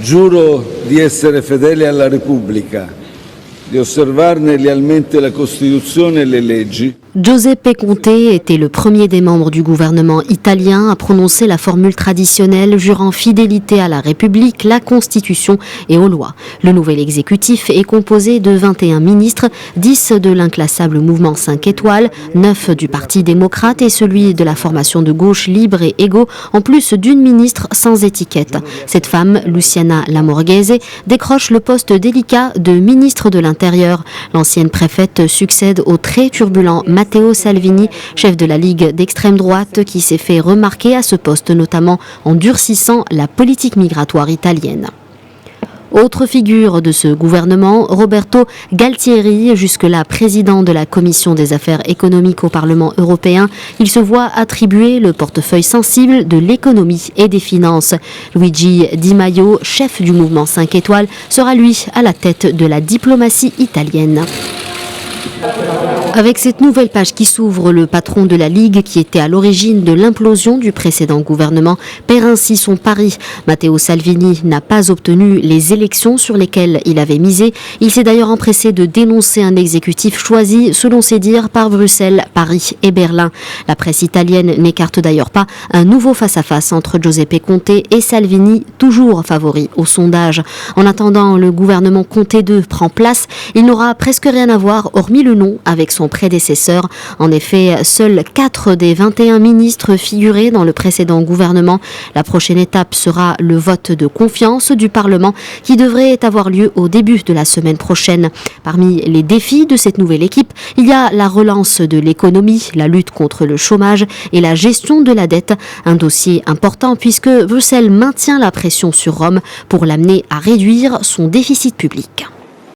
Giuro di essere fedele alla Repubblica, di osservarne lealmente la Costituzione e le leggi. Giuseppe Conte était le premier des membres du gouvernement italien à prononcer la formule traditionnelle jurant fidélité à la République, la Constitution et aux lois. Le nouvel exécutif est composé de 21 ministres, 10 de l'inclassable mouvement 5 étoiles, 9 du Parti démocrate et celui de la formation de gauche libre et égaux, en plus d'une ministre sans étiquette. Cette femme, Luciana Lamorghese, décroche le poste délicat de ministre de l'Intérieur. L'ancienne préfète succède au très turbulent Matteo Salvini, chef de la Ligue d'extrême droite, qui s'est fait remarquer à ce poste, notamment en durcissant la politique migratoire italienne. Autre figure de ce gouvernement, Roberto Galtieri, jusque-là président de la Commission des affaires économiques au Parlement européen. Il se voit attribuer le portefeuille sensible de l'économie et des finances. Luigi Di Maio, chef du mouvement 5 étoiles, sera lui à la tête de la diplomatie italienne. Avec cette nouvelle page qui s'ouvre, le patron de la Ligue, qui était à l'origine de l'implosion du précédent gouvernement, perd ainsi son pari. Matteo Salvini n'a pas obtenu les élections sur lesquelles il avait misé. Il s'est d'ailleurs empressé de dénoncer un exécutif choisi, selon ses dires, par Bruxelles, Paris et Berlin. La presse italienne n'écarte d'ailleurs pas un nouveau face-à-face entre Giuseppe Conte et Salvini, toujours favori au sondage. En attendant, le gouvernement Conte II prend place. Il n'aura presque rien à voir, hormis le nom, avec son prédécesseur. En effet, seuls 4 des 21 ministres figuraient dans le précédent gouvernement. La prochaine étape sera le vote de confiance du Parlement qui devrait avoir lieu au début de la semaine prochaine. Parmi les défis de cette nouvelle équipe, il y a la relance de l'économie, la lutte contre le chômage et la gestion de la dette. Un dossier important puisque Bruxelles maintient la pression sur Rome pour l'amener à réduire son déficit public.